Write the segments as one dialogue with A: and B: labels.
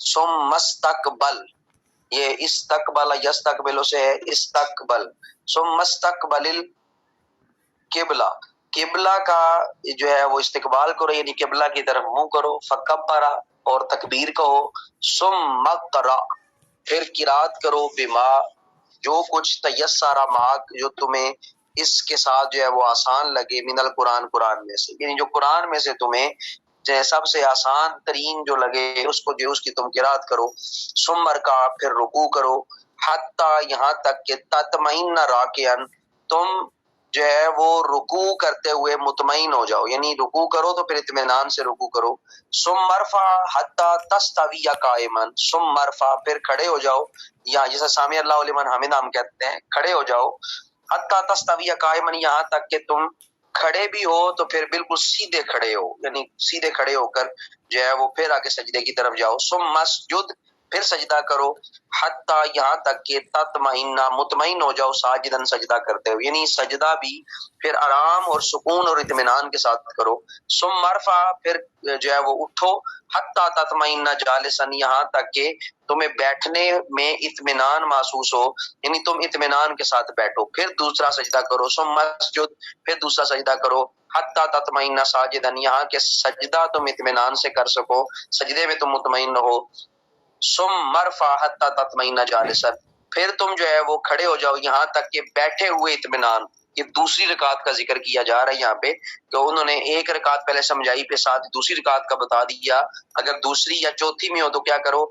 A: ثم استقبل، یہ استقبل یستقبل سے ہے استقبل، ثم استقبل القبلہ، قبلہ کا جو ہے وہ استقبال کرو، یعنی قبلہ کی طرف منہ کرو، فکبرا اور تکبیر کہو، ثم قرأ پھر قرات کرو، بما جو کچھ تیسر ما جو تمہیں اس کے ساتھ جو ہے وہ آسان لگے، من القرآن قرآن میں سے، یعنی جو قرآن میں سے تمہیں سب سے آسان ترین جو لگے اس کو جو اس کی تم قرات کرو، ثم ارکع پھر رکوع کرو، حتی یہاں تک کہ تطمئن راکعا تم جو ہے وہ رکوع کرتے ہوئے مطمئن ہو جاؤ، یعنی رکوع کرو تو پھر اطمینان سے رکوع کرو، ثم ارفع حتی تستوی قائما ثم ارفع پھر کھڑے ہو جاؤ، یا جیسے سامع اللہ لمن حمدہ ہم کہتے ہیں کھڑے ہو جاؤ، حتی تستوی قائما یہاں تک کہ تم کھڑے بھی ہو تو پھر بالکل سیدھے کھڑے ہو، یعنی سیدھے کھڑے ہو کر جو ہے وہ پھر آگے سجدے کی طرف جاؤ، ثم اسجد پھر سجدہ کرو، حتی یہاں تک کہ تطمئن مطمئن ہو جاؤ، ساجدن سجدہ کرتے ہوئے، یعنی سجدہ بھی پھر آرام اور سکون اور اطمینان کے ساتھ کرو، ثم ارفع پھر جو ہے وہ اٹھو، حتی تطمئن جالسا یہاں تک کہ تمہیں بیٹھنے میں اطمینان محسوس ہو، یعنی تم اطمینان کے ساتھ بیٹھو، پھر دوسرا سجدہ کرو، ثم اسجد پھر دوسرا سجدہ کرو، حتی تطمئن ساجدن یہاں کہ سجدہ تم اطمینان سے کر سکو، سجدے میں تم مطمئن ہو، ثم ارفع حتی تطمئن جالسا پھر تم جو ہے وہ کھڑے ہو جاؤ یہاں تک کہ بیٹھے ہوئے اطمینان، یہ دوسری رکعت کا ذکر کیا جا رہا ہے یہاں پہ، کہ انہوں نے ایک رکعت پہلے سمجھائی پہ ساتھ دوسری رکعت کا بتا دیا، اگر دوسری یا چوتھی میں ہو تو کیا کرو،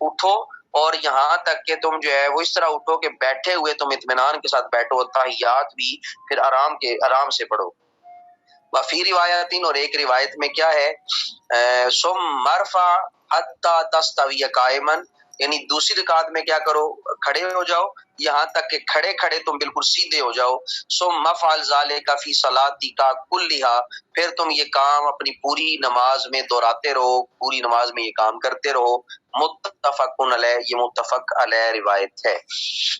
A: اٹھو اور یہاں تک کہ تم جو ہے وہ اس طرح اٹھو کہ بیٹھے ہوئے تم اطمینان کے ساتھ بیٹھو، تحیات بھی پھر آرام سے پڑھو، وفی روایتین اور ایک روایت میں کیا ہے، ثم ارفع حتی تستوی قائما یعنی دوسری رکعت میں کیا کرو کھڑے ہو جاؤ یہاں تک کہ کھڑے کھڑے تم بالکل سیدھے ہو جاؤ، ثم افعل ذلک فی صلاتک کلھا پھر تم یہ کام اپنی پوری نماز میں دہراتے رہو، پوری نماز میں یہ کام کرتے رہو، متفق علیہ یہ متفق علیہ روایت ہے۔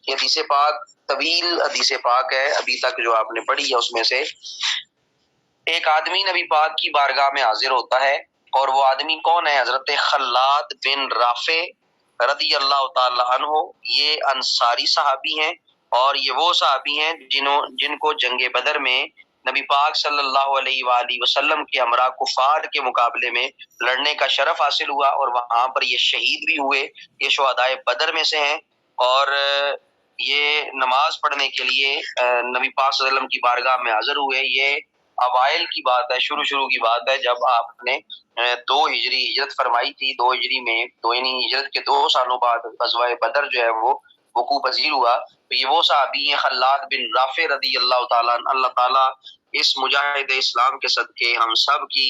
A: یہ حدیث پاک طویل حدیث پاک ہے، ابھی تک جو آپ نے پڑھی ہے اس میں سے ایک آدمی نبی پاک کی بارگاہ میں حاضر ہوتا ہے، اور وہ آدمی کون ہے، حضرت خلاد بن رافع رضی اللہ تعالی عنہ، یہ انصاری صحابی ہیں، اور یہ وہ صحابی ہیں جن کو جنگ بدر میں نبی پاک صلی اللہ علیہ وآلہ وسلم کے ہمراہ کفار کے مقابلے میں لڑنے کا شرف حاصل ہوا، اور وہاں پر یہ شہید بھی ہوئے، یہ شہدائے بدر میں سے ہیں، اور یہ نماز پڑھنے کے لیے نبی پاک صلی اللہ علیہ وسلم کی بارگاہ میں حاضر ہوئے۔ یہ اوائل کی بات ہے، شروع کی بات ہے، جب آپ نے 2 ہجری ہجرت فرمائی تھی، 2 ہجری میں یعنی ہجرت کے 2 سالوں بعد غزوہ بدر جو ہے وہ وقوع پذیر ہوا، تو یہ وہ صحابی ہیں خلاد بن رافع رضی اللہ تعالیٰ عنہ۔ اللہ تعالیٰ اس مجاہد اسلام کے صدقے ہم سب کی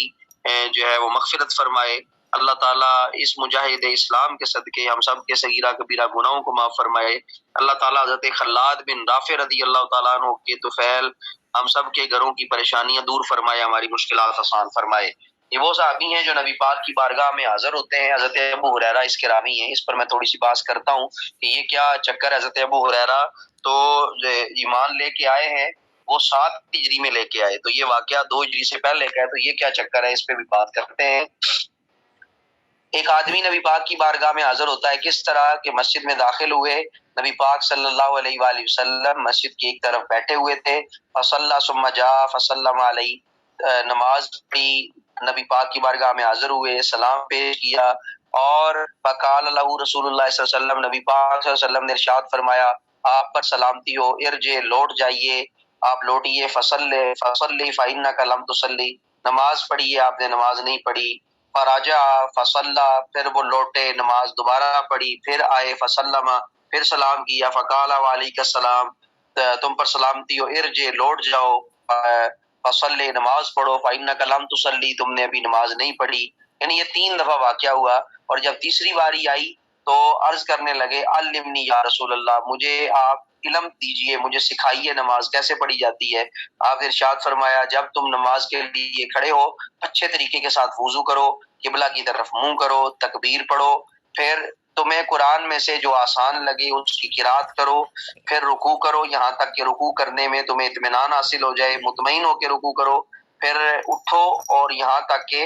A: جو ہے وہ مغفرت فرمائے، اللہ تعالیٰ اس مجاہد اسلام کے صدقے ہم سب کے صغیرہ کبیرہ گناہوں کو معاف فرمائے، اللہ تعالیٰ حضرت خلاد بن رافع رضی اللہ تعالیٰ عنہ کے طفیل ہم سب کے گھروں کی پریشانیاں دور فرمائے، ہماری مشکلات آسان فرمائے۔ یہ وہ صحابی ہیں جو نبی پاک کی بارگاہ میں حاضر ہوتے ہیں۔ حضرت ابو ہریرہ اس کے راوی ہیں، اس پر میں تھوڑی سی بات کرتا ہوں کہ یہ کیا چکر ہے۔ حضرت ابو ہریرہ تو ایمان لے کے آئے ہیں، وہ 7 ہجری میں لے کے آئے، تو یہ واقعہ 2 ہجری سے پہلے کا ہے، تو یہ کیا چکر ہے، اس پہ بھی بات کرتے ہیں۔ ایک آدمی نبی پاک کی بارگاہ میں حاضر ہوتا ہے، کس طرح کہ مسجد میں داخل ہوئے، نبی پاک صلی اللہ علیہ وآلہ وسلم مسجد کی ایک طرف بیٹھے ہوئے تھے، فصلی ثم جاء فسلم علیہ نماز پڑھی، نبی پاک کی بارگاہ میں حاضر ہوئے، سلام پیش کیا، اور فقال له رسول اللہ صلی اللہ علیہ وسلم نبی پاک صلی اللہ علیہ وسلم نے ارشاد فرمایا آپ پر سلامتی ہو، ارجع لوٹ جائیے، آپ لوٹیے، فصلی فإنک لم تصلی نماز پڑھیے، آپ نے نماز نہیں پڑھی، فراجع فصلی پھر وہ لوٹے، نماز دوبارہ پڑھی، پھر آئے، فسلم پھر سلام کیا، فقال وعلیک السلام تم پر سلامتی ہو، ارجع لوٹ جاؤ، فصلی نماز پڑھو، فإنک لم تصلی تم نے ابھی نماز نہیں پڑھی، یعنی یہ 3 دفعہ واقعہ ہوا، اور جب تیسری باری آئی تو عرض کرنے لگے علمنی یا رسول اللہ، مجھے آپ علم دیجئے، مجھے سکھائیے نماز کیسے پڑھی جاتی ہے۔ آپ نے ارشاد فرمایا جب تم نماز کے لیے کھڑے ہو اچھے طریقے کے ساتھ وضو کرو، قبلہ کی طرف منہ کرو، تکبیر پڑھو، پھر تمہیں قرآن میں سے جو آسان لگے اس کی قرات کرو، پھر رکوع کرو یہاں تک کہ رکوع کرنے میں تمہیں اطمینان حاصل ہو جائے، مطمئن ہو کے رکوع کرو، پھر اٹھو اور یہاں تک کہ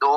A: 2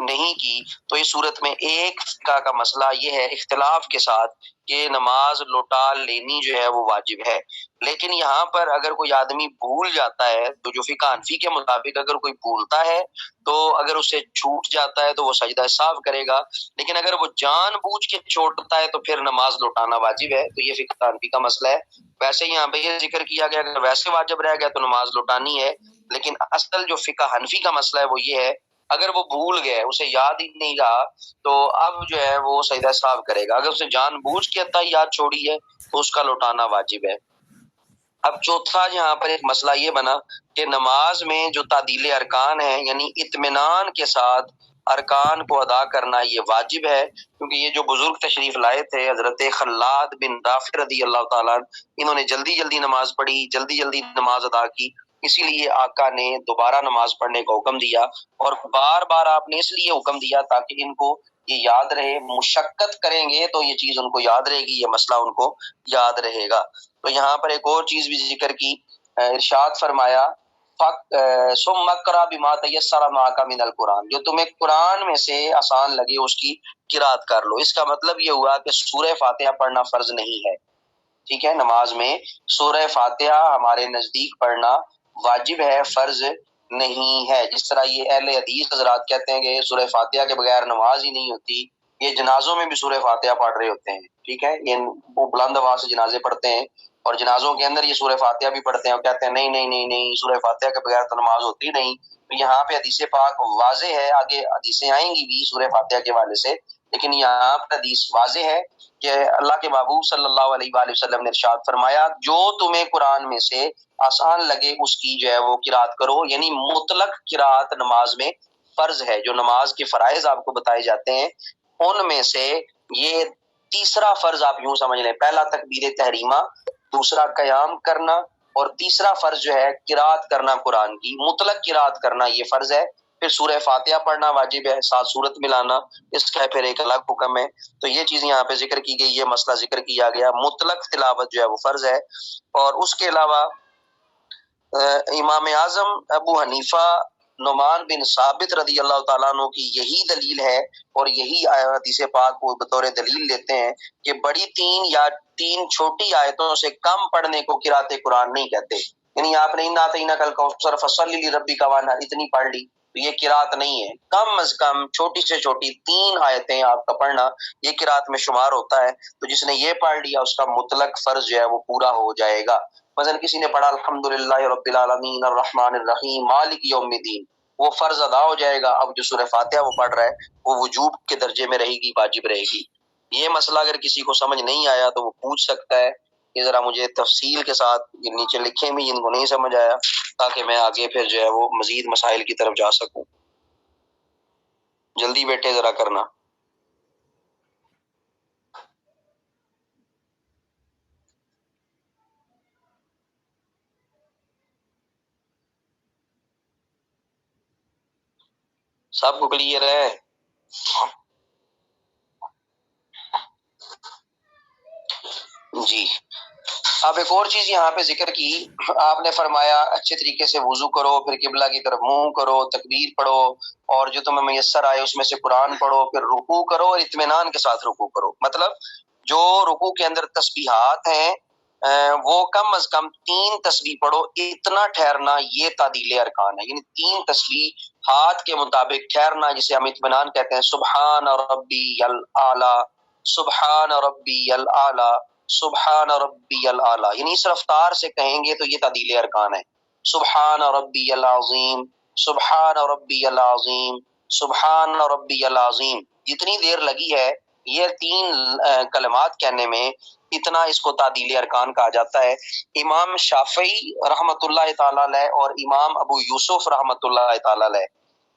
A: نہیں کی تو اس صورت میں ایک فقہ کا مسئلہ یہ ہے اختلاف کے ساتھ کہ نماز لوٹا لینی جو ہے وہ واجب ہے، لیکن یہاں پر اگر کوئی آدمی بھول جاتا ہے تو جو فقہ حنفی کے مطابق اگر کوئی بھولتا ہے تو اگر اسے چھوٹ جاتا ہے تو وہ سجدہ سہو کرے گا، لیکن اگر وہ جان بوجھ کے چھوڑتا ہے تو پھر نماز لوٹانا واجب ہے، تو یہ فقہ حنفی کا مسئلہ ہے۔ ویسے یہاں پہ یہ ذکر کیا گیا اگر ویسے واجب رہ گیا تو نماز لوٹانی ہے، لیکن اصل جو فقہ حنفی کا مسئلہ ہے وہ یہ ہے اگر وہ بھول گئے اسے یاد ہی نہیں رہا تو اب جو ہے وہ سجدہ سہو کرے گا، اگر اسے جان بوجھ کے یاد چھوڑی ہے تو اس کا لوٹانا واجب ہے۔ اب چوتھا یہاں پر ایک مسئلہ یہ بنا کہ نماز میں جو تعدیل ارکان ہیں یعنی اطمینان کے ساتھ ارکان کو ادا کرنا یہ واجب ہے، کیونکہ یہ جو بزرگ تشریف لائے تھے حضرت خلاد بن رافع رضی اللہ تعالیٰ انہوں نے جلدی جلدی نماز پڑھی، جلدی جلدی نماز ادا کی، اسی لیے آقا نے دوبارہ نماز پڑھنے کا حکم دیا، اور بار بار آپ نے اس لیے حکم دیا تاکہ ان کو یہ یاد رہے، مشقت کریں گے تو یہ چیز ان کو یاد رہے گی، یہ مسئلہ ان کو یاد رہے گا۔ تو یہاں پر ایک اور چیز بھی ذکر کی، ارشاد فرمایا ثم اقرأ بما تيسر معك من القرآن، جو تمہیں قرآن میں سے آسان لگے اس کی قرات کر لو۔ اس کا مطلب یہ ہوا کہ سورہ فاتحہ پڑھنا فرض نہیں ہے، ٹھیک ہے، نماز میں سورہ فاتحہ ہمارے نزدیک پڑھنا واجب ہے، فرض نہیں ہے۔ جس طرح یہ اہل حدیث حضرات کہتے ہیں کہ سورہ فاتحہ کے بغیر نماز ہی نہیں ہوتی، یہ جنازوں میں بھی سورہ فاتحہ پڑھ رہے ہوتے ہیں، ٹھیک ہے، یہ وہ بلند آواز سے جنازے پڑھتے ہیں اور جنازوں کے اندر یہ سورہ فاتحہ بھی پڑھتے ہیں اور کہتے ہیں نہیں نہیں نہیں نہیں سورہ فاتحہ کے بغیر تو نماز ہوتی نہیں۔ تو یہاں پہ حدیث پاک واضح ہے، آگے حدیثیں آئیں گی بھی سورہ فاتحہ کے حوالے سے، لیکن یہاں پر حدیث واضح ہے کہ اللہ کے محبوب صلی اللہ علیہ وآلہ وسلم نے ارشاد فرمایا جو تمہیں قرآن میں سے آسان لگے اس کی جو ہے وہ قرات کرو، یعنی مطلق قرات نماز میں فرض ہے۔ جو نماز کے فرائض آپ کو بتائے جاتے ہیں ان میں سے یہ تیسرا فرض آپ یوں سمجھ لیں، پہلا تکبیر تحریمہ، دوسرا قیام کرنا، اور تیسرا فرض جو ہے قرات کرنا، قرآن کی مطلق قرات کرنا یہ فرض ہے۔ پھر سورہ فاتحہ پڑھنا واجب ہے، ساتھ سورت ملانا اس کا پھر ایک الگ حکم ہے۔ تو یہ چیزیں یہاں پہ ذکر کی گئی، یہ مسئلہ ذکر کیا گیا، مطلق تلاوت جو ہے وہ فرض ہے۔ اور اس کے علاوہ امام اعظم ابو حنیفہ نعمان بن ثابت رضی اللہ تعالیٰ عنہ کی یہی دلیل ہے اور یہی حدیث پاک کو بطور دلیل لیتے ہیں کہ بڑی تین یا تین چھوٹی آیتوں سے کم پڑھنے کو قرات قرآن نہیں کہتے، یعنی آپ نے انا اعطیناک الکوثر فصلی لربک وانحر اتنی پڑھ لی تو یہ قرات نہیں ہے، کم از کم چھوٹی سے چھوٹی 3 آیتیں آپ کا پڑھنا یہ قرات میں شمار ہوتا ہے۔ تو جس نے یہ پڑھ لیا اس کا مطلق فرض جو ہے وہ پورا ہو جائے گا۔ مثلا کسی نے پڑھا الحمدللہ رب العالمین الرحمن الرحیم مالک یوم الدین، وہ فرض ادا ہو جائے گا۔ اب جو سورہ فاتحہ وہ پڑھ رہا ہے وہ وجوب کے درجے میں رہے گی، واجب رہے گی۔ یہ مسئلہ اگر کسی کو سمجھ نہیں آیا تو وہ پوچھ سکتا ہے کہ ذرا مجھے تفصیل کے ساتھ یہ نیچے لکھیں بھی جن کو نہیں سمجھ آیا، تاکہ میں آگے پھر جو ہے وہ مزید مسائل کی طرف جا سکوں۔ جلدی بیٹھے ذرا کرنا۔ سب کو کلیئر ہے؟ جی، اب ایک اور چیز یہاں پہ ذکر کی، آپ نے فرمایا اچھے طریقے سے وضو کرو، پھر قبلہ کی طرف منہ کرو، تکبیر پڑھو، اور جو تمہیں میسر آئے اس میں سے قرآن پڑھو، پھر رکوع کرو اور اطمینان کے ساتھ رکوع کرو۔ مطلب جو رکوع کے اندر تسبیحات ہیں وہ کم از کم 3 تسبیح پڑھو، اتنا ٹھہرنا یہ تعدیل ارکان ہے، یعنی 3 تسبیحات کے مطابق ٹھہرنا جسے ہم اطمینان کہتے ہیں۔ سبحان ربی الاعلی، سبحان ربی الاعلی، سبحان ربی الاعلی، یعنی اس رفتار سے کہیں گے تو یہ تعدیل ارکان ہے۔ سبحان ربی العظیم، سبحان ربی العظیم، سبحان ربی العظیم، جتنی دیر لگی ہے یہ 3 کلمات کہنے میں اتنا اس کو تعدیل ارکان کہا جاتا ہے۔ امام شافعی رحمۃ اللہ تعالی علیہ اور امام ابو یوسف رحمۃ اللہ تعالی علیہ،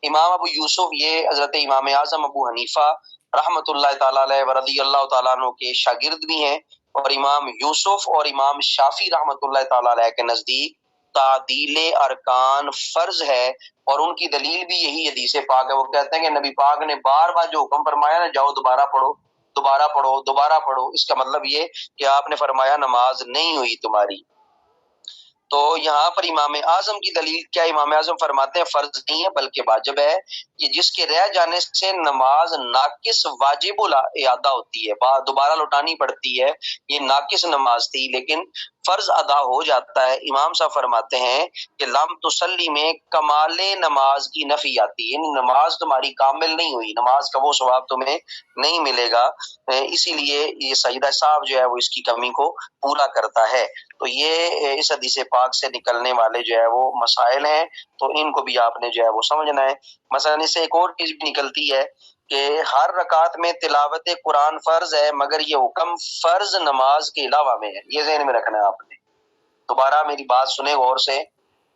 A: امام ابو یوسف یہ حضرت امام اعظم ابو حنیفہ رحمۃ اللہ تعالی علیہ ورضی اللہ تعالیٰ عنہ کے شاگرد بھی ہیں، اور امام یوسف اور امام شافعی رحمۃ اللہ تعالی علیہ کے نزدیک تعدیل ارکان فرض ہے، اور ان کی دلیل بھی یہی حدیث پاک ہے۔ وہ کہتے ہیں کہ نبی پاک نے بار بار جو حکم فرمایا نا جاؤ دوبارہ پڑھو، دوبارہ پڑھو، دوبارہ پڑھو، اس کا مطلب یہ کہ آپ نے فرمایا نماز نہیں ہوئی تمہاری۔ تو یہاں پر امام اعظم کی دلیل کیا؟ امام اعظم فرماتے ہیں فرض نہیں ہے بلکہ واجب ہے، یہ جس کے رہ جانے سے نماز ناقص واجب الاعادہ ہوتی ہے، دوبارہ لوٹانی پڑتی ہے، یہ ناقص نماز تھی لیکن فرض ادا ہو جاتا ہے۔ امام صاحب فرماتے ہیں کہ لم تسلی میں کمال نماز کی نفی آتی ہے، یعنی نماز تمہاری کامل نہیں ہوئی، نماز کا وہ ثواب تمہیں نہیں ملے گا، اسی لیے یہ سجدہ صاحب جو ہے وہ اس کی کمی کو پورا کرتا ہے۔ تو یہ اس حدیث پاک سے نکلنے والے جو ہے وہ مسائل ہیں، تو ان کو بھی آپ نے جو ہے وہ سمجھنا ہے۔ مثلا اس سے ایک اور چیز بھی نکلتی ہے کہ ہر رکعت میں تلاوت قرآن فرض ہے، مگر یہ حکم فرض نماز کے علاوہ میں ہے، یہ ذہن میں رکھنا ہے آپ نے۔ دوبارہ میری بات سنیں غور سے،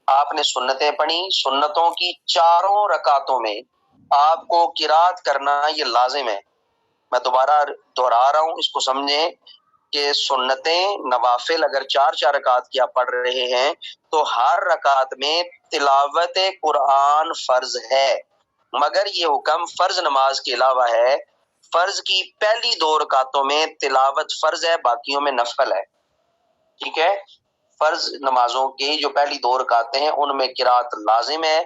A: آپ نے سنتیں پڑھی، سنتوں کی چاروں رکعتوں میں آپ کو قرات کرنا یہ لازم ہے۔ میں دوبارہ دہرا رہا ہوں، اس کو سمجھیں کہ سنتیں نوافل اگر 4 رکعت کی آپ پڑھ رہے ہیں تو ہر رکعت میں تلاوت قرآن فرض ہے، مگر یہ حکم فرض نماز کے علاوہ ہے۔ فرض کی پہلی 2 رکعتوں میں تلاوت فرض ہے، باقیوں میں نفل ہے، ٹھیک ہے؟ فرض نمازوں کی جو پہلی 2 رکعتیں ہیں ان میں قرات لازم ہے،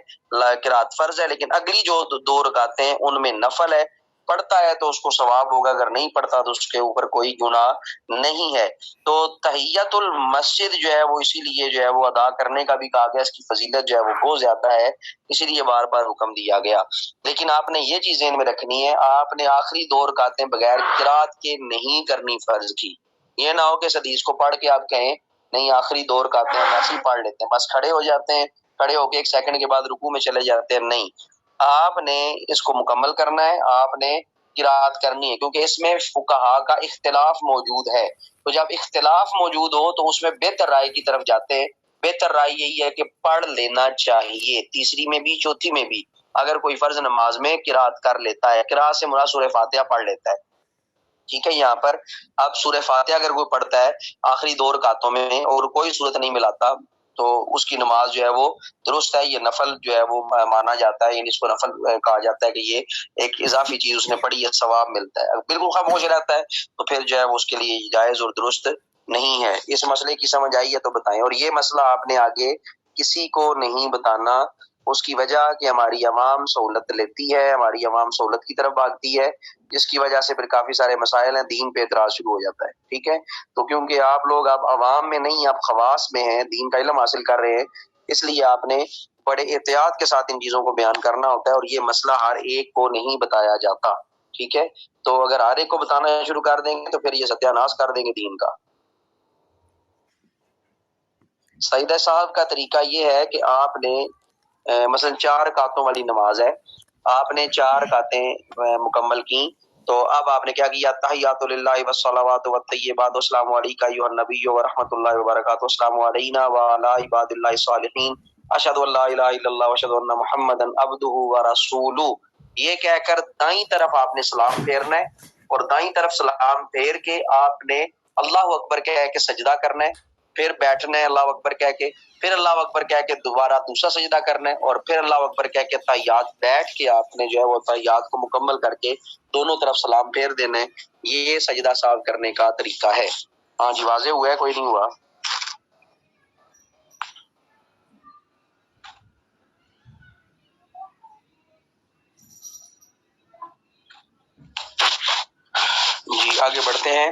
A: قرات فرض ہے، لیکن اگلی جو 2 رکعتیں ہیں ان میں نفل ہے۔ پڑھتا ہے تو اس کو ثواب ہوگا، اگر نہیں پڑھتا تو اس کے اوپر کوئی گناہ نہیں ہے۔ تو تحیت المسجد جو ہے وہ اسی لیے جو ہے وہ ادا کرنے کا بھی کہا گیا، اس کی فضیلت جو ہے وہ بہت زیادہ ہے، اسی لیے بار بار حکم دیا گیا۔ لیکن آپ نے یہ چیز ذہن میں رکھنی ہے، آپ نے آخری 2 رکعتیں بغیر قرات کے نہیں کرنی فرض کی۔ یہ نہ ہو کہ اس حدیث کو پڑھ کے آپ کہیں نہیں آخری 2 رکعتیں ہم ایسے ہی پڑھ لیتے ہیں، بس کھڑے ہو جاتے ہیں، کھڑے ہو کے 1 سیکنڈ کے بعد رکوع میں چلے جاتے ہیں، نہیں، آپ نے اس کو مکمل کرنا ہے، آپ نے قرات کرنی ہے، کیونکہ اس میں فقہا کا اختلاف موجود ہے۔ تو جب اختلاف موجود ہو تو اس میں بہتر رائے کی طرف جاتے ہیں، بہتر رائے یہی ہے کہ پڑھ لینا چاہیے، تیسری میں بھی چوتھی میں بھی اگر کوئی فرض نماز میں قرات کر لیتا ہے، قرات سے مراد سورہ فاتحہ پڑھ لیتا ہے، ٹھیک ہے؟ یہاں پر اب سورہ فاتحہ اگر کوئی پڑھتا ہے آخری 2 رکعتوں میں اور کوئی صورت نہیں ملاتا تو اس کی نماز جو ہے وہ درست ہے، یہ نفل جو ہے وہ مانا جاتا ہے، یعنی اس کو نفل کہا جاتا ہے کہ یہ ایک اضافی چیز اس نے پڑھی ہے، ثواب ملتا ہے۔ بالکل خاموش رہتا ہے تو پھر جو ہے وہ اس کے لیے جائز اور درست نہیں ہے۔ اس مسئلے کی سمجھ آئی ہے تو بتائیں، اور یہ مسئلہ آپ نے آگے کسی کو نہیں بتانا، اس کی وجہ کہ ہماری عوام سہولت لیتی ہے، ہماری عوام سہولت کی طرف بھاگتی ہے، جس کی وجہ سے پھر کافی سارے مسائل ہیں، دین پہ اعتراض شروع ہو جاتا ہے، ٹھیک ہے؟ تو کیونکہ آپ لوگ اب عوام میں نہیں، آپ خواص میں ہیں، دین کا علم حاصل کر رہے ہیں، اس لیے آپ نے بڑے احتیاط کے ساتھ ان چیزوں کو بیان کرنا ہوتا ہے، اور یہ مسئلہ ہر ایک کو نہیں بتایا جاتا، ٹھیک ہے؟ تو اگر ہر ایک کو بتانا شروع کر دیں گے تو پھر یہ ستیہ ناش کر دیں گے دین کا۔ سجدہ صاحب کا طریقہ یہ ہے کہ آپ نے مثلا 4 رکعتوں والی نماز ہے، آپ نے 4 رکعتیں مکمل کی، تو اب آپ نے کیا کیا؟ تحیات للہ والصلوات والطیبات والسلام علیکہ ایھا النبی ورحمۃ اللہ وبرکاتہ، السلام علینا وعلی عباد اللہ الصالحین، اشہد ان لا الہ الا اللہ واشہد ان محمدا عبدہ ورسولہ، یہ کہہ کر دائیں طرف آپ نے سلام پھیرنا ہے، اور دائیں طرف سلام پھیر کے آپ نے اللہ اکبر کہہ کے سجدہ کرنا ہے، پھر بیٹھنا ہے اللہ اکبر کہہ کے، پھر اللہ اکبر کہہ کے دوبارہ دوسرا سجدہ کرنا ہے، اور پھر اللہ اکبر کہہ کے تحیات بیٹھ کے آپ نے جو ہے وہ تحیات کو مکمل کر کے دونوں طرف سلام پھیر دینا ہے۔ یہ سجدہ صاحب کرنے کا طریقہ ہے۔ ہاں جی، واضح ہوا ہے؟ کوئی نہیں ہوا؟ جی آگے بڑھتے ہیں۔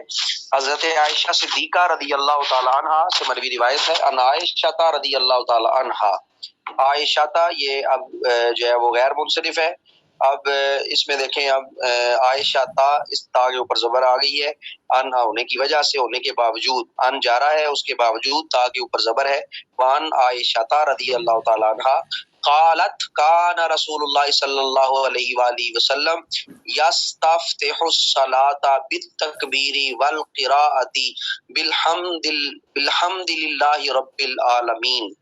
A: حضرت عائشہ صدیقہ رضی اللہ تعالی عنہا سے مروی روایت ہے، ان عائشہ رضی اللہ تعالی عنہا، عائشہ یہ اب جو ہے وہ غیر منصرف ہے، اب اس میں دیکھیں، اب عائشہ اس تا کے اوپر زبر آ گئی ہے، ان ہونے کی وجہ سے، ہونے کے باوجود ان جا رہا ہے، اس کے باوجود تا کے اوپر زبر ہے، وان عائشہ رضی اللہ تعالی عنہا قالت کان رسول اللہ صلی اللہ علیہ وآلہ وسلم یستفتح الصلاۃ بالتکبیر والقراءۃ بالحمد للہ رب العالمین۔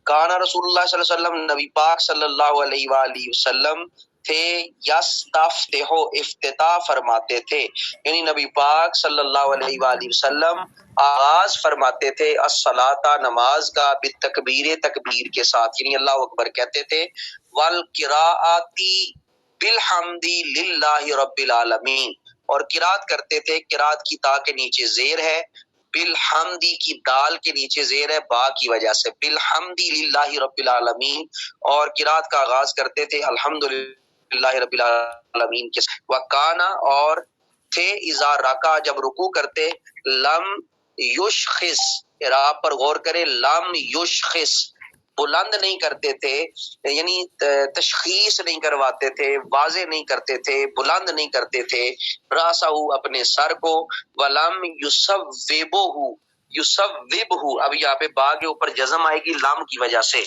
A: کان رسول اللہ صلی اللہ علیہ وسلم، نبی پاک صلی اللہ علیہ وآلہ وسلم تھے، یستفتح افتتاح فرماتے تھے، یعنی نبی پاک صلی اللہ علیہ وآلہ وسلم آغاز فرماتے تھے الصلاۃ نماز کا، بالتکبیر تکبیر کے ساتھ، یعنی اللہ اکبر کہتے تھے، والقراءۃ بالحمد للہ رب العالمین، اور قرات کرتے تھے، قرات کی تا کے نیچے زیر ہے، بالحمدی کی دال کے نیچے زیر ہے با کی وجہ سے، بالحمدی للہ رب العالمین، اور قرات کا آغاز کرتے تھے الحمدللہ رب العالمین کے ساتھ۔ وکانا اور تھے اذا رکع جب رکوع کرتے، لم یشخص، را پر غور کرے، لم یشخص بلند نہیں کرتے تھے، یعنی تشخیص نہیں کرواتے تھے، واضح نہیں کرتے تھے، بلند نہیں کرتے تھے، راسہ اپنے سر کو، ولم یصوبہ، یصوبہ، اب یہاں پہ با کے اوپر جزم آئے گی لام کی وجہ سے،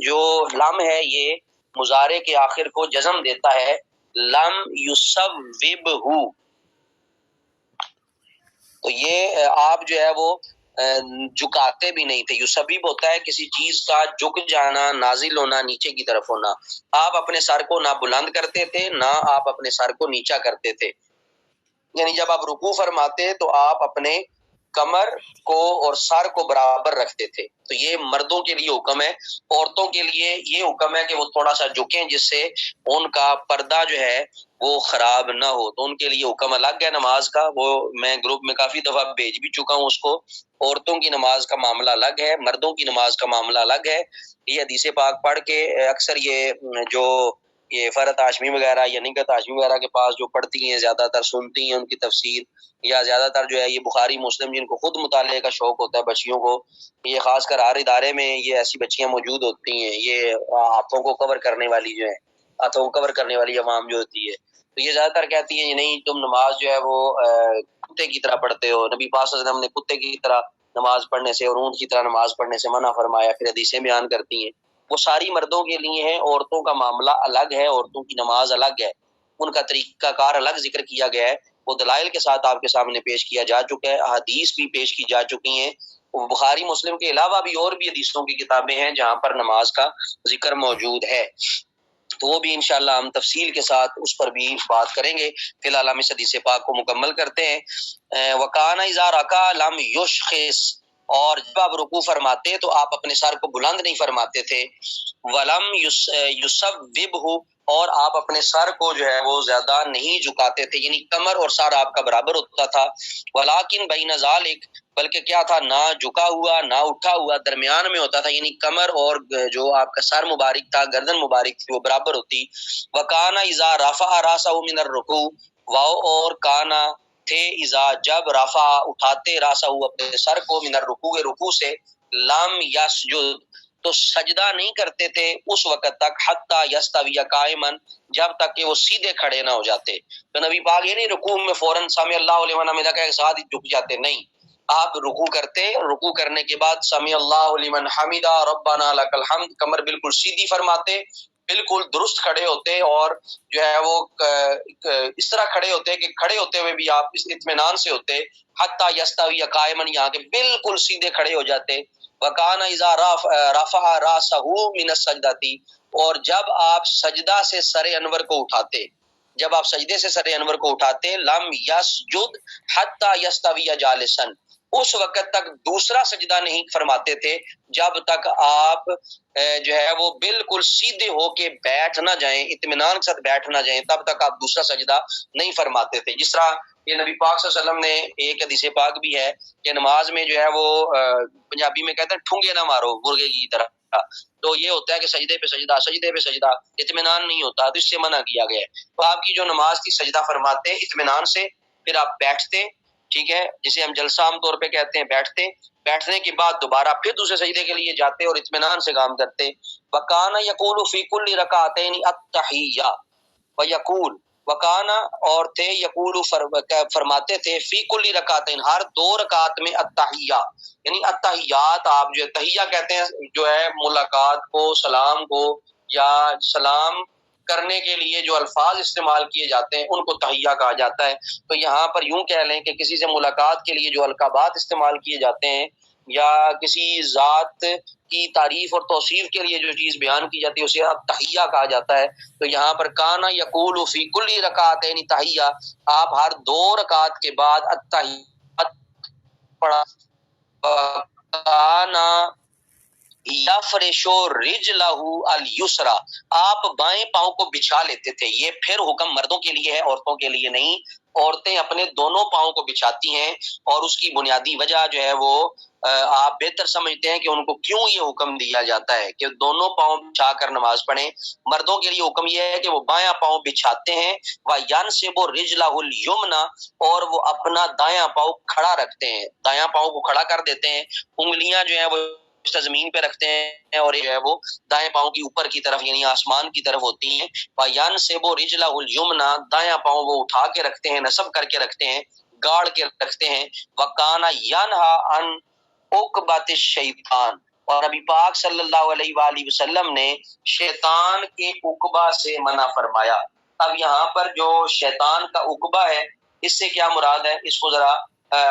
A: جو لام ہے یہ مضارع کے آخر کو جزم دیتا ہے، لم یصوبہ، تو یہ آپ جو ہے وہ جھکاتے بھی نہیں تھے۔ یصبب ہوتا ہے کسی چیز کا جھک جانا، نازل ہونا، نیچے کی طرف ہونا۔ آپ اپنے سر کو نہ بلند کرتے تھے، نہ آپ اپنے سر کو نیچا کرتے تھے، یعنی جب آپ رکوع فرماتے تو آپ اپنے کمر کو اور سر کو برابر رکھتے تھے۔ تو یہ مردوں کے لیے حکم ہے۔ عورتوں کے لیے یہ حکم ہے کہ وہ تھوڑا سا جھکیں جس سے ان کا پردہ جو ہے وہ خراب نہ ہو، تو ان کے لیے حکم الگ ہے نماز کا، وہ میں گروپ میں کافی دفعہ بھیج بھی چکا ہوں اس کو۔ عورتوں کی نماز کا معاملہ الگ ہے، مردوں کی نماز کا معاملہ الگ ہے۔ یہ حدیث پاک پڑھ کے اکثر یہ فرحت ہاشمی وغیرہ یا نگہت ہاشمی وغیرہ کے پاس جو پڑھتی ہیں، زیادہ تر سنتی ہیں ان کی تفسیر، یا زیادہ تر جو ہے یہ بخاری مسلم جن کو خود مطالعے کا شوق ہوتا ہے بچیوں کو، یہ خاص کر ہر ادارے میں یہ ایسی بچیاں موجود ہوتی ہیں، یہ ہاتھوں کو کور کرنے والی جو ہے، ہاتھوں کو کور کرنے والی عوام جو ہوتی ہے، تو یہ زیادہ تر کہتی ہیں نہیں تم نماز جو ہے وہ کتے کی طرح پڑھتے ہو، نبی پاک صلی اللہ علیہ وسلم نے کتے کی طرح نماز پڑھنے سے اور اونٹ کی طرح نماز پڑھنے سے منع فرمایا، پھر حدیثیں بیان کرتی ہیں۔ وہ ساری مردوں کے لیے ہیں، عورتوں کا معاملہ الگ ہے، عورتوں کی نماز الگ ہے، ان کا طریقہ کار الگ ذکر کیا گیا ہے، وہ دلائل کے ساتھ آپ کے سامنے پیش کیا جا چکا ہے، احادیث بھی پیش کی جا چکی ہیں۔ بخاری مسلم کے علاوہ بھی اور بھی حدیثوں کی کتابیں ہیں جہاں پر نماز کا ذکر موجود ہے، تو وہ بھی انشاءاللہ ہم تفصیل کے ساتھ اس پر بھی بات کریں گے۔ فی الحال ہم اس حدیث پاک کو مکمل کرتے ہیں۔ وَكَانَ إِذَا رَكَعَ لَمْ يُشْخِصْ، اور جب آپ رکوع فرماتے تو آپ اپنے سر کو بلند نہیں فرماتے تھے، وَلَمْ يُصَوِّبْهُ، اور آپ اپنے سر کو جو ہے وہ زیادہ نہیں جھکاتے تھے، یعنی کمر اور سر آپ کا برابر ہوتا تھا، وَلَكِنْ بَيْنَ ذَلِكَ، بلکہ کیا تھا، نہ جھکا ہوا نہ اٹھا ہوا، درمیان میں ہوتا تھا، یعنی کمر اور جو آپ کا سر مبارک تھا، گردن مبارک تھی، وہ برابر ہوتی۔ وَكَانَ إِذَا رَفَعَ رَأْسَهُ مِنَ الرُّكُوعِ، واو اور کانا تھے اذا جب رفع اٹھاتے راسہ اپنے سر کو من الرکوع رکوع سے، لم یسجد تو سجدہ نہیں کرتے تھے اس وقت تک، حتی یستوی قائما جب تک کہ وہ سیدھے کھڑے نہ ہو جاتے۔ تو نبی پاک یہ نہیں رکوع میں فوراً سمع اللہ لمن حمدہ کے ساتھ ہی جھک جاتے، نہیں، آپ رکوع کرتے، رکوع کرنے کے بعد سمع اللہ لمن حمدہ ربنا لک الحمد، کمر بالکل سیدھی فرماتے، بالکل درست کھڑے ہوتے، اور جو ہے وہ اس طرح کھڑے ہوتے کہ کھڑے ہوتے ہوئے بھی آپ اس اطمینان سے ہوتے، حتی یستوی قائما، یہاں کے بالکل سیدھے کھڑے ہو جاتے۔ وکان اذا رفع راسہ من السجدۃ، اور جب آپ سجدہ سے سر انور کو اٹھاتے، جب آپ سجدے سے سر انور کو اٹھاتے، لم یسجد حتی یستوی جالسا، اس وقت تک دوسرا سجدہ نہیں فرماتے تھے جب تک آپ جو ہے وہ بالکل سیدھے ہو کے بیٹھ نہ جائیں، اطمینان کے ساتھ بیٹھ نہ جائیں، تب تک آپ دوسرا سجدہ نہیں فرماتے تھے۔ جس طرح یہ نبی پاک صلی اللہ علیہ وسلم نے ایک حدیث پاک بھی ہے کہ نماز میں جو ہے وہ پنجابی میں کہتے ہیں ٹھونگے نہ مارو مرغے کی طرح، تو یہ ہوتا ہے کہ سجدے پہ سجدہ، سجدے پہ سجدہ، اطمینان نہیں ہوتا، تو اس سے منع کیا گیا ہے۔ تو آپ کی جو نماز کی سجدہ فرماتے اطمینان سے، پھر آپ بیٹھتے، ٹھیک ہے، جسے ہم جلسہ عام طور پہ کہتے ہیں، بیٹھتے، بیٹھنے کے بعد دوبارہ پھر دوسرے سجدے کے لیے جاتے اور اطمینان سے کام کرتے۔ وَكَانَ يَقُولُ فِي كُلِّ رَكَعَتَيْنِ التَّحِيَّةُ وَيَقُولُ، وکانا اور تھے، یقول فرماتے تھے، فی کل رکعتین ہر دو رکعت میں التحیہ، یعنی التحیات، آپ جو تحیہ کہتے ہیں جو ہے ملاقات کو، سلام کو، یا سلام کرنے کے لیے جو الفاظ استعمال کیے جاتے ہیں ان کو تحیہ کہا جاتا ہے۔ تو یہاں پر یوں کہہ لیں کہ کسی سے ملاقات کے لیے جو القابات استعمال کیے جاتے ہیں، یا کسی ذات کی تعریف اور توصیف کے لیے جو چیز بیان کی جاتی ہے اسے تحیہ کہا جاتا ہے۔ تو یہاں پر کانا یقول فی کل رکعتین تحیہ، آپ ہر دو رکعت کے بعد التحیات پڑھا، کانا یفرشو رجلہ الیسری، آپ بائیں پاؤں کو بچھا لیتے تھے۔ یہ پھر حکم مردوں کے لیے ہے، عورتوں کے لیے نہیں۔ عورتیں اپنے دونوں پاؤں کو بچھاتی ہیں، اور اس کی بنیادی وجہ جو ہے وہ آپ بہتر سمجھتے ہیں کہ ان کو کیوں یہ حکم دیا جاتا ہے کہ دونوں پاؤں بچھا کر نماز پڑھیں۔ مردوں کے لیے حکم یہ ہے کہ وہ بایاں پاؤں بچھاتے ہیں، وَيَنْصِبُ رِجْلَهُ الْيُمْنَى، اور وہ اپنا دایاں پاؤں کھڑا رکھتے ہیں، دایاں پاؤں کو کھڑا کر دیتے ہیں، انگلیاں جو ہیں وہ زمین پہ رکھتے ہیں، اور جو ہے وہ دائیں پاؤں کی اوپر کی طرف یعنی آسمان کی طرف ہوتی ہیں۔ وَيَنْصِبُ رِجْلَهُ الْيُمْنَى، دایاں پاؤں وہ اٹھا کے رکھتے ہیں، نصب کر کے رکھتے ہیں، گاڑ کے رکھتے ہیں۔ وَكَانَ يَنْهَى عَنْ عُقْبَةِ الشَّيْطَانِ، اور نبی پاک صلی اللہ علیہ وآلہ وسلم نے شیطان کے عقبہ سے منع فرمایا۔ اب یہاں پر جو شیطان کا عقبہ ہے، اس سے کیا مراد ہے، اس کو ذرا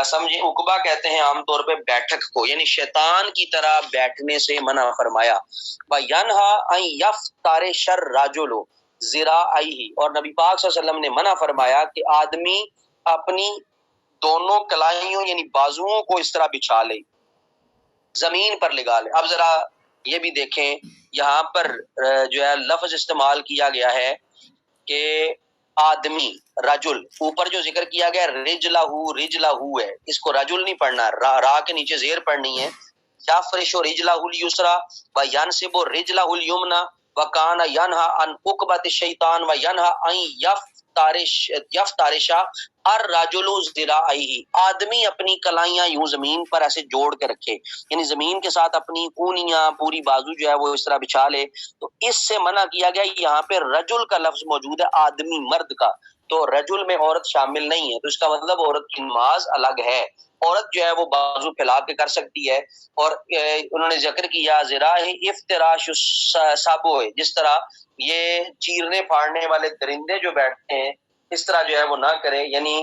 A: سمجھیں۔ عقبہ کہتے ہیں عام طور پہ بیٹھک کو، یعنی شیطان کی طرح بیٹھنے سے منع فرمایا۔ وَيَنْهَى أَنْ يَفْتَرِشَ الرَّجُلُ ذِرَاعَيْهِ، اور نبی پاک صلی اللہ علیہ وسلم نے منع فرمایا کہ آدمی اپنی دونوں کلائیوں یعنی بازوؤں کو اس طرح بچھا لے، زمین پر لگا لے۔ اب ذرا یہ بھی دیکھیں، یہاں پر جو ہے لفظ استعمال کیا گیا ہے کہ آدمی، رجل، اوپر جو ذکر کیا گیا رجلہ ہے، اس کو رجل نہیں پڑھنا، را کے نیچے زیر پڑھنی ہے۔ یفرش رجلہ الیسرا وینصب رجلہ الیمنی وکان ینہا عن عقبۃ الشیطان وینہا ان یفترش الرجل ذراعیہ، آدمی اپنی کلائیاں یوں زمین پر ایسے جوڑ کے رکھے، یعنی زمین کے ساتھ اپنی کونیاں پوری بازو جو ہے وہ اس طرح بچھا لے۔ تو اس سے منع کیا گیا۔ یہاں پہ رجل کا لفظ موجود ہے، آدمی مرد کا، تو رجل میں عورت شامل نہیں ہے، تو اس کا مطلب عورت کی نماز الگ ہے۔ عورت جو ہے وہ بازو پھیلا کے کر سکتی ہے، اور انہوں نے ذکر کیا ذراع افتراش السبع، جس طرح یہ چیرنے پھاڑنے والے درندے جو بیٹھتے ہیں اس طرح جو ہے وہ نہ کرے، یعنی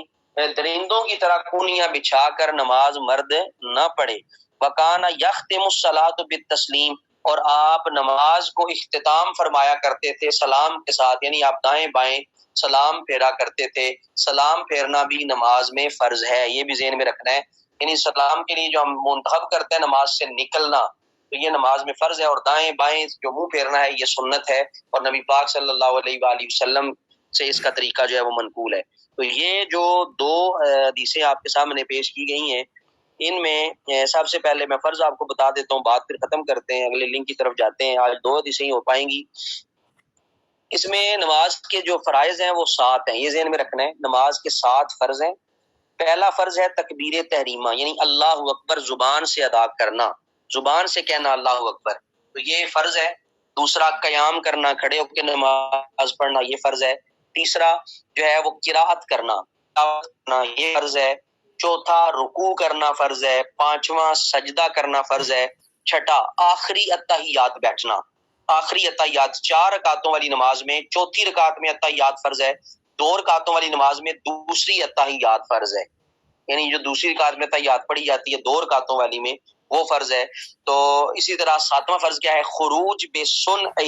A: درندوں کی طرح کونیاں بچھا کر نماز مرد نہ پڑھے۔ وکان یختم الصلاۃ بالتسلیم، اور آپ نماز کو اختتام فرمایا کرتے تھے سلام کے ساتھ، یعنی آپ دائیں بائیں سلام پھیرا کرتے تھے۔ سلام پھیرنا بھی نماز میں فرض ہے، یہ بھی ذہن میں رکھنا ہے، یعنی سلام کے لیے جو ہم منتخب کرتے ہیں نماز سے نکلنا، تو یہ نماز میں فرض ہے، اور دائیں بائیں جو منہ پھیرنا ہے یہ سنت ہے، اور نبی پاک صلی اللہ علیہ وآلہ وسلم سے اس کا طریقہ جو ہے وہ منقول ہے۔ تو یہ جو دو حدیثیں آپ کے سامنے پیش کی گئی ہیں، ان میں سب سے پہلے میں فرض آپ کو بتا دیتا ہوں، بات پھر ختم کرتے ہیں، اگلے لنک کی طرف جاتے ہیں۔ آج دو حدیثیں ہی ہو پائیں گی۔ اس میں نماز کے جو فرائض ہیں وہ 7 ہیں، یہ ذہن میں رکھنا ہے، نماز کے 7 فرض ہیں۔ پہلا فرض ہے تکبیر تحریمہ، یعنی اللہ اکبر زبان سے ادا کرنا، زبان سے کہنا اللہ اکبر، تو یہ فرض ہے۔ دوسرا قیام کرنا، کھڑے ہو کے نماز پڑھنا، یہ فرض ہے۔ تیسرا جو ہے وہ قرات کرنا، یہ فرض ہے۔ چوتھا رکوع کرنا فرض ہے۔ پانچواں سجدہ کرنا فرض ہے۔ چھٹا آخری اتحیات بیٹھنا، آخری اتحیات 4 رکعتوں والی نماز میں چوتھی رکعت میں اتحیات فرض ہے، 2 رکعتوں والی نماز میں دوسری اتحیات فرض ہے، یعنی جو دوسری رکعت میں اتحیات پڑھی جاتی ہے 2 رکعتوں والی میں وہ فرض ہے۔ تو اسی طرح 7واں فرض کیا ہے، خروج بسنعہ،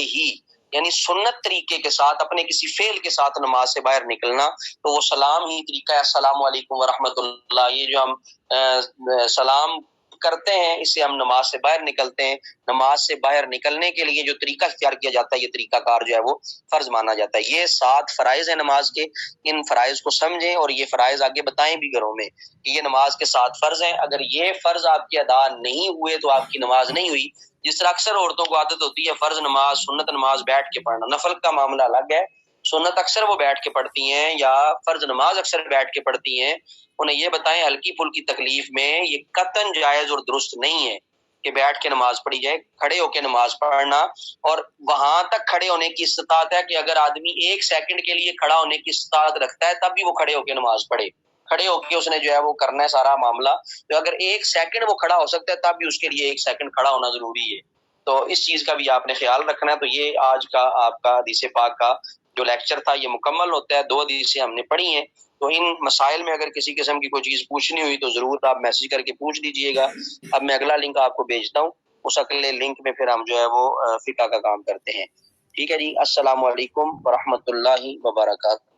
A: یعنی سنت طریقے کے ساتھ اپنے کسی فعل کے ساتھ نماز سے باہر نکلنا، تو وہ سلام ہی طریقہ ہے، السلام علیکم ورحمۃ اللہ، یہ جو ہم سلام کرتے ہیں اس سے ہم نماز سے باہر نکلتے ہیں۔ نماز سے باہر نکلنے کے لیے جو طریقہ اختیار کیا جاتا ہے یہ طریقہ کار جو ہے وہ فرض مانا جاتا ہے۔ یہ 7 فرائض ہیں نماز کے، ان فرائض کو سمجھیں اور یہ فرائض آگے بتائیں بھی گھروں میں کہ یہ نماز کے 7 فرض ہیں۔ اگر یہ فرض آپ کے ادا نہیں ہوئے تو آپ کی نماز نہیں ہوئی۔ جس طرح اکثر عورتوں کو عادت ہوتی ہے فرض نماز سنت نماز بیٹھ کے پڑھنا، نفل کا معاملہ الگ ہے، سنت اکثر وہ بیٹھ کے پڑھتی ہیں یا فرض نماز اکثر بیٹھ کے پڑھتی ہیں، انہیں یہ بتائیں ہلکی پھلکی تکلیف میں یہ قطعاً جائز اور درست نہیں ہے کہ بیٹھ کے نماز پڑھی جائے۔ کھڑے ہو کے نماز پڑھنا، اور وہاں تک کھڑے ہونے کی استطاعت ہے کہ اگر آدمی 1 سیکنڈ کے لیے کھڑا ہونے کی استطاعت رکھتا ہے تب بھی وہ کھڑے ہو کے نماز پڑھے، کھڑے ہو کے اس نے جو ہے وہ کرنا ہے سارا معاملہ، تو اگر 1 سیکنڈ وہ کھڑا ہو سکتا ہے تب بھی اس کے لیے 1 سیکنڈ کھڑا ہونا ضروری ہے۔ تو اس چیز کا بھی آپ نے خیال رکھنا ہے۔ تو یہ آج کا آپ کا حدیث پاک کا جو لیکچر تھا یہ مکمل ہوتا ہے، 2 حدیثیں ہم نے پڑھی ہیں۔ تو ان مسائل میں اگر کسی قسم کی کوئی چیز پوچھنی ہوئی تو ضرور آپ میسج کر کے پوچھ دیجئے گا۔ اب میں اگلا لنک آپ کو بھیجتا ہوں، اس اگلے لنک میں پھر ہم جو ہے وہ فقہ کا کام کرتے ہیں۔ ٹھیک ہے جی، السلام علیکم ورحمۃ اللہ وبرکاتہ۔